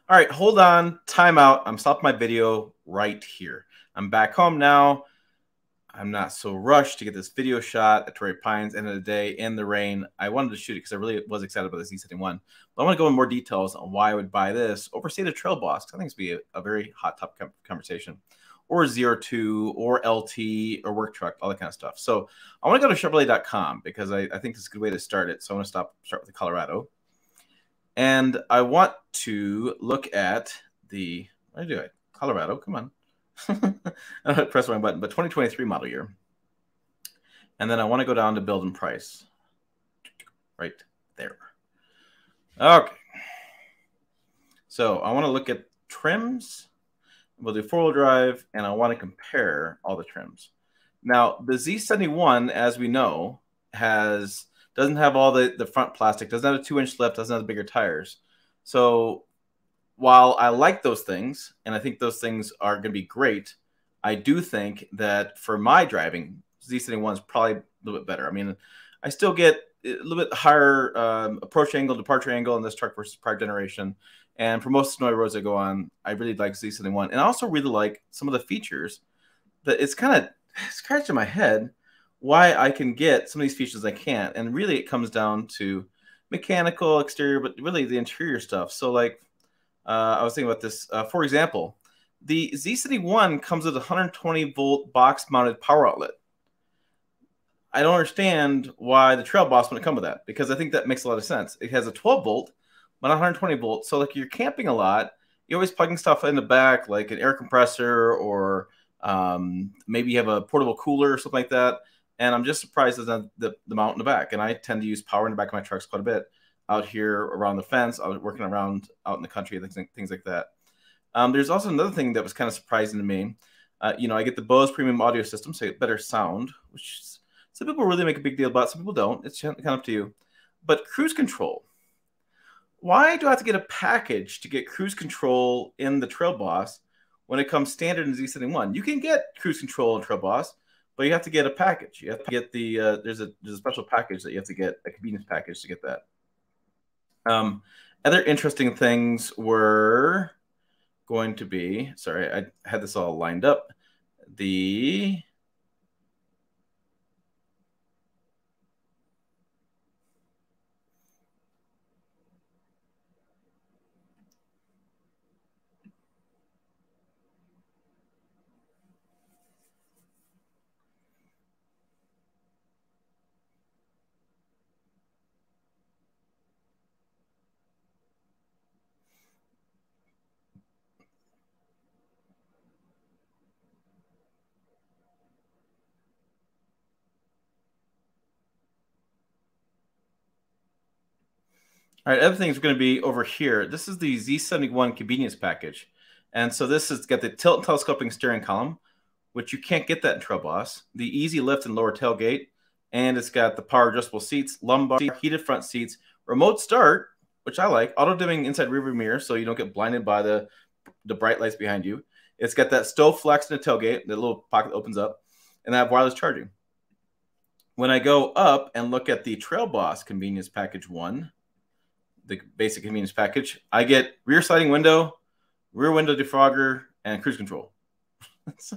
All right, hold on, time out. I'm stopping my video right here. I'm back home now. I'm not so rushed to get this video shot at Torrey Pines, end of the day, in the rain. I wanted to shoot it because I really was excited about the Z71. But I want to go in more details on why I would buy this over, say, the Trail Boss. I think it's going to be a very hot topic conversation. Or ZR2, or LT, or work truck, all that kind of stuff. So I want to go to Chevrolet.com because I think this is a good way to start it. So I want to start with the Colorado. And I want to look at the, what do I do? Colorado, come on. I press the wrong button, but 2023 model year. And then I want to go down to build and price. Right there. Okay. So I want to look at trims. We'll do four-wheel drive, and I want to compare all the trims. Now, the Z71, as we know, doesn't have all the front plastic, doesn't have a 2-inch lift, doesn't have the bigger tires. So while I like those things, and I think those things are going to be great, I do think that for my driving, Z71 is probably a little bit better. I mean, I still get a little bit higher approach angle, departure angle in this truck versus prior generation. And for most snowy roads I go on, I really like Z71. And I also really like some of the features that it's kind of scratching my head why I can get some of these features I can't. And really it comes down to mechanical, exterior, but really the interior stuff. So like I was thinking about this. For example, the Z71 comes with a 120-volt box-mounted power outlet. I don't understand why the Trail Boss wouldn't come with that, because I think that makes a lot of sense. It has a 12-volt, but 120 volts. So like you're camping a lot, you're always plugging stuff in the back, like an air compressor, or maybe you have a portable cooler or something like that. And I'm just surprised at the mount in the back. And I tend to use power in the back of my trucks quite a bit out here around the fence. I was working around out in the country, things like that. There's also another thing that was kind of surprising to me. I get the Bose premium audio system, so I get better sound, which some people really make a big deal about. Some people don't. It's kind of up to you. But cruise control. Why do I have to get a package to get cruise control in the Trail Boss when it comes standard in Z71? You can get cruise control in Trail Boss, but you have to get a package. You have to get the there's a special package that you have to get, a convenience package to get that. Other interesting things were going to be, sorry, I had this all lined up. All right, other things are going to be over here. This is the Z71 convenience package. And so this has got the tilt and telescoping steering column, which you can't get that in Trail Boss, the easy lift and lower tailgate, and it's got the power adjustable seats, lumbar, heated front seats, remote start, which I like, auto dimming inside rearview mirror so you don't get blinded by the bright lights behind you. It's got that stove flex in the tailgate, the little pocket that opens up, and I have wireless charging. When I go up and look at the Trail Boss convenience package 1, the basic convenience package, I get rear sliding window, rear window defogger, and cruise control. it's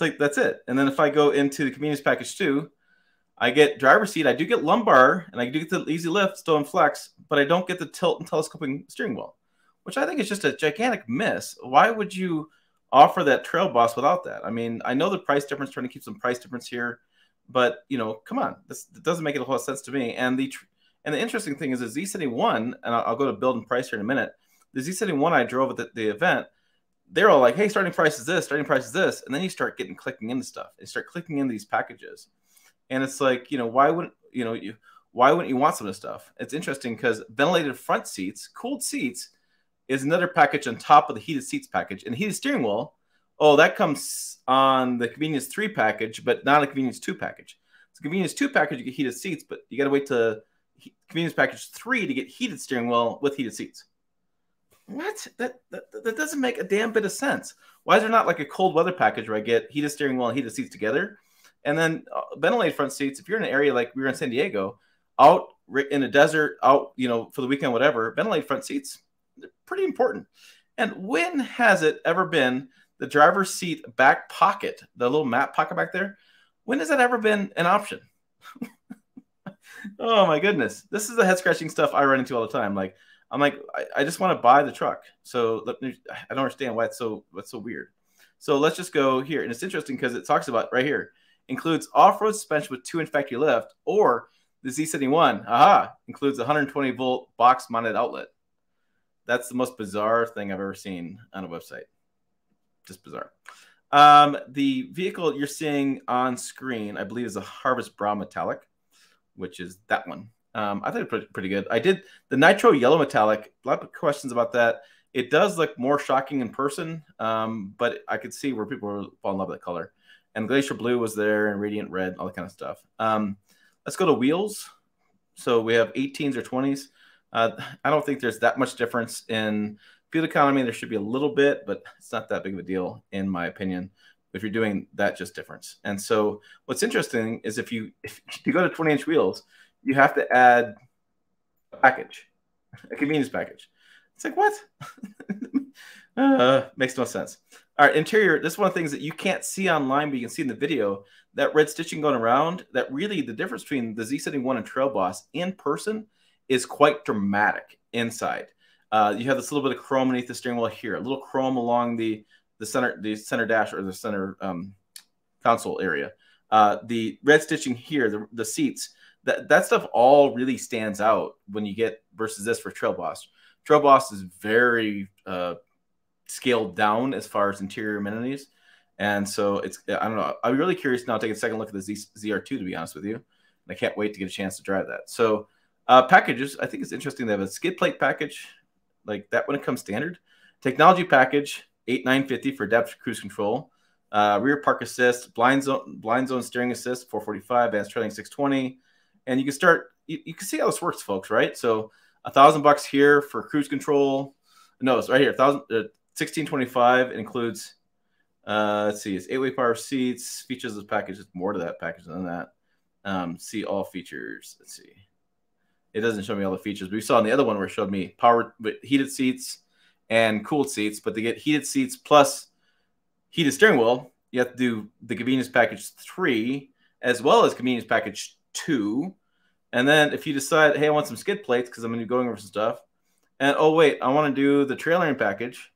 like that's it. And then if I go into the convenience package 2, I get driver's seat. I do get lumbar, and I do get the easy lift, stow and flex, but I don't get the tilt and telescoping steering wheel, which I think is just a gigantic miss. Why would you offer that Trail Boss without that? I mean, I know the price difference, trying to keep some price difference here, but come on, this doesn't make a whole lot of sense to me. And the interesting thing is the Z71, and I'll go to build and price here in a minute. The Z71 I drove at the event, they're all like, hey, starting price is this, starting price is this. And then you start clicking into stuff. You start clicking into these packages. And it's like, why wouldn't you want some of this stuff? It's interesting because ventilated front seats, cooled seats, is another package on top of the heated seats package. And heated steering wheel, that comes on the Convenience 3 package, but not a Convenience 2 package. So Convenience 2 package, you get heated seats, but you got to wait to Convenience package 3 to get heated steering wheel with heated seats. What? That doesn't make a damn bit of sense. Why is there not like a cold weather package where I get heated steering wheel and heated seats together? And then ventilated front seats, if you're in an area like we were in San Diego, out in a desert, out, for the weekend, whatever, ventilated front seats, they're pretty important. And when has it ever been the driver's seat back pocket, the little map pocket back there? When has that ever been an option? Oh my goodness. This is the head scratching stuff I run into all the time. Like, I'm like, I just want to buy the truck. So I don't understand why it's so weird. So let's just go here. And it's interesting because it talks about right here, includes off-road suspension with 2-inch factory lift, or the Z71, includes a 120 volt box mounted outlet. That's the most bizarre thing I've ever seen on a website. Just bizarre. The vehicle you're seeing on screen, I believe, is a Harvest Brown Metallic, which is that one. I think it's pretty good. I did the Nitro Yellow Metallic. A lot of questions about that. It does look more shocking in person, but I could see where people fall in love with that color. And Glacier Blue was there, and Radiant Red, all that kind of stuff. Let's go to wheels. So we have 18s or 20s. I don't think there's that much difference in fuel economy. There should be a little bit, but it's not that big of a deal, in my opinion, if you're doing that just difference. And so what's interesting is if you go to 20-inch wheels, you have to add a package, a convenience package. It's like, what? Makes no sense. All right, interior. This is one of the things that you can't see online, but you can see in the video. That red stitching going around, that really the difference between the Z71 and Trail Boss in person is quite dramatic inside. You have this little bit of chrome beneath the steering wheel here, a little chrome along the center dash or the center console area. The red stitching here, the seats, that stuff all really stands out when you get versus this for Trail Boss. Trail Boss is very scaled down as far as interior amenities. And so I don't know. I'm really curious now to take a second look at the ZR2, to be honest with you. And I can't wait to get a chance to drive that. So packages, I think it's interesting. They have a skid plate package like that when it comes standard. Technology package, $8,950 for adaptive cruise control. Rear park assist, blind zone steering assist, $445, advanced trailing $620. And you can start, you can see how this works, folks, right? So $1,000 here for cruise control. No, it's right here, $1,625. It includes, let's see, it's 8-way power seats, features of the package. It's more to that package than that. See all features. Let's see. It doesn't show me all the features, but we saw on the other one where it showed me power, but heated seats and cooled seats. But to get heated seats plus heated steering wheel, you have to do the convenience package 3 as well as convenience package 2. And then if you decide, hey, I want some skid plates because I'm going to be going over some stuff. And oh, wait, I want to do the trailering package.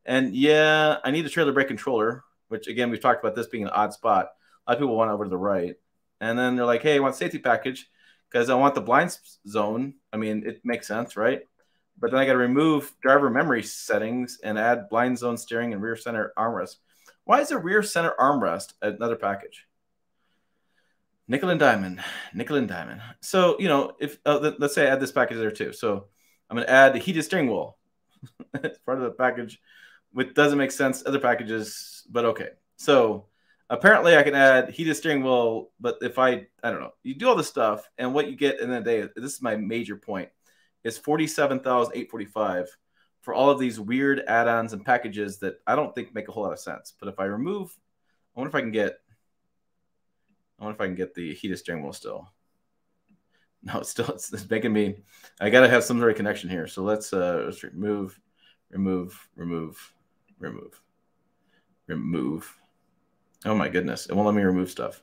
And yeah, I need a trailer brake controller, which again, we've talked about this being an odd spot. A lot of people want over to the right. And then they're like, hey, I want safety package because I want the blind zone. I mean, it makes sense, right? But then I got to remove driver memory settings and add blind zone steering and rear center armrest. Why is a rear center armrest another package? Nickel and diamond, nickel and diamond. So, you know, if let's say I add this package there too. So I'm going to add the heated steering wheel. It's part of the package, which doesn't make sense. Other packages, but okay. So apparently I can add heated steering wheel, but if I don't know, you do all this stuff and what you get in the day, this is my major point, is $47,845 for all of these weird add-ons and packages that I don't think make a whole lot of sense. But if I remove, I wonder if I can get the heated steering wheel still. No, it's making me, I got to have some sort of connection here. So let's remove. Oh my goodness. It won't let me remove stuff.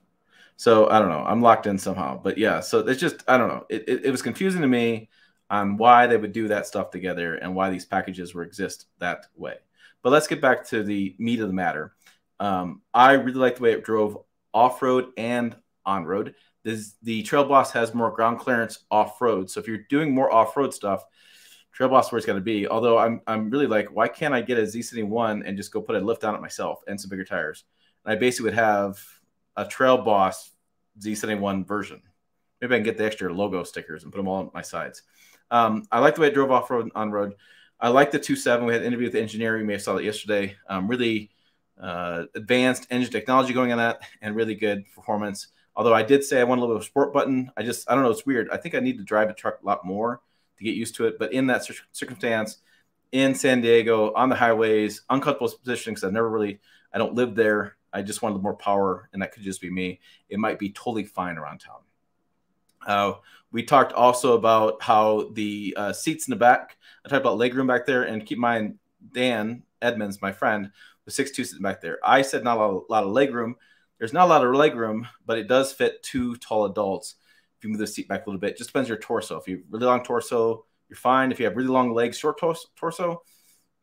So I don't know. I'm locked in somehow, but yeah. So it's just, I don't know. It was confusing to me on why they would do that stuff together and why these packages would exist that way. But let's get back to the meat of the matter. I really like the way it drove off-road and on-road. The Trail Boss has more ground clearance off-road. So if you're doing more off-road stuff, Trail Boss where it's going to be. Although I'm really like, why can't I get a Z71 and just go put a lift on it myself and some bigger tires? And I basically would have a Trail Boss Z71 version. Maybe I can get the extra logo stickers and put them all on my sides. I like the way it drove off-road and on-road. I like the 2.7. We had an interview with the engineer. You may have saw it yesterday. Really advanced engine technology going on that and really good performance. Although I did say I want a little bit of sport button. I don't know. It's weird. I think I need to drive the truck a lot more to get used to it. But in that circumstance, in San Diego, on the highways, uncomfortable position because I don't live there. I just wanted more power, and that could just be me. It might be totally fine around town. We talked also about how the seats in the back. I talked about legroom back there, and keep in mind, Dan Edmonds, my friend, was 6'2" sitting back there. I said not a lot of legroom. There's not a lot of legroom, but it does fit 2 tall adults. If you move the seat back a little bit, just depends on your torso. If you have really long torso, you're fine. If you have really long legs, short torso,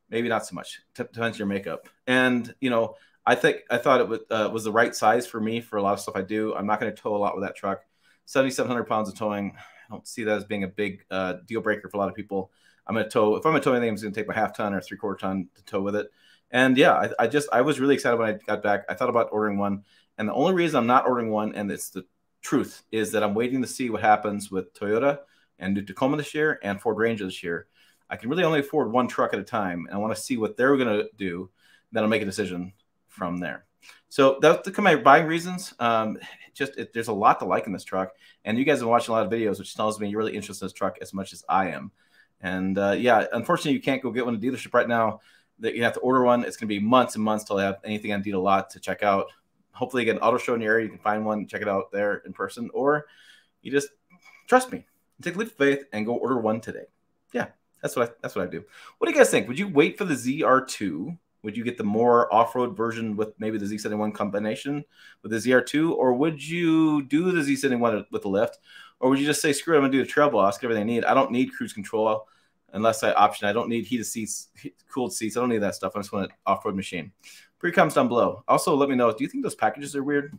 maybe not so much. Depends on your makeup. And you know, I thought it was the right size for me for a lot of stuff I do. I'm not going to tow a lot with that truck. 7,700 pounds of towing. I don't see that as being a big deal breaker for a lot of people. I'm going to tow. If I'm going to tow anything, I'm just going to take my 1/2 ton or 3/4 ton to tow with it. And yeah, I was really excited when I got back. I thought about ordering one, and the only reason I'm not ordering one, and it's the truth, is that I'm waiting to see what happens with Toyota and New Tacoma this year and Ford Ranger this year. I can really only afford one truck at a time, and I want to see what they're going to do. Then I'll make a decision from there. So that's my buying reasons. There's a lot to like in this truck, and you guys have been watching a lot of videos, which tells me you're really interested in this truck as much as I am. And yeah, unfortunately, you can't go get one at a dealership right now. That you have to order one. It's going to be months and months till I have anything on Deal a Lot to check out. Hopefully, you get an auto show in your area. You can find one, check it out there in person, or you just trust me, take a leap of faith and go order one today. Yeah, that's what I do. What do you guys think? Would you wait for the ZR2? Would you get the more off-road version with maybe the Z71 combination with the ZR2, or would you do the Z71 with the lift, or would you just say, screw it, I'm gonna do the trail boss, get everything I need. I don't need cruise control unless I option. I don't need heated seats, cooled seats. I don't need that stuff. I just want an off-road machine. Put your comments down below. Also, let me know, do you think those packages are weird?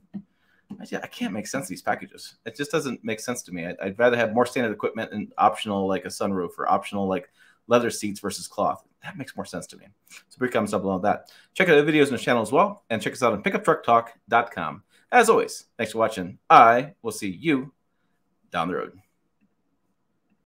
I can't make sense of these packages. It just doesn't make sense to me. I'd rather have more standard equipment and optional, like a sunroof, or optional, like leather seats versus cloth. That makes more sense to me. So put your comments down below on that. Check out the videos on the channel as well, and check us out on pickuptrucktalk.com. As always, thanks for watching. I will see you down the road.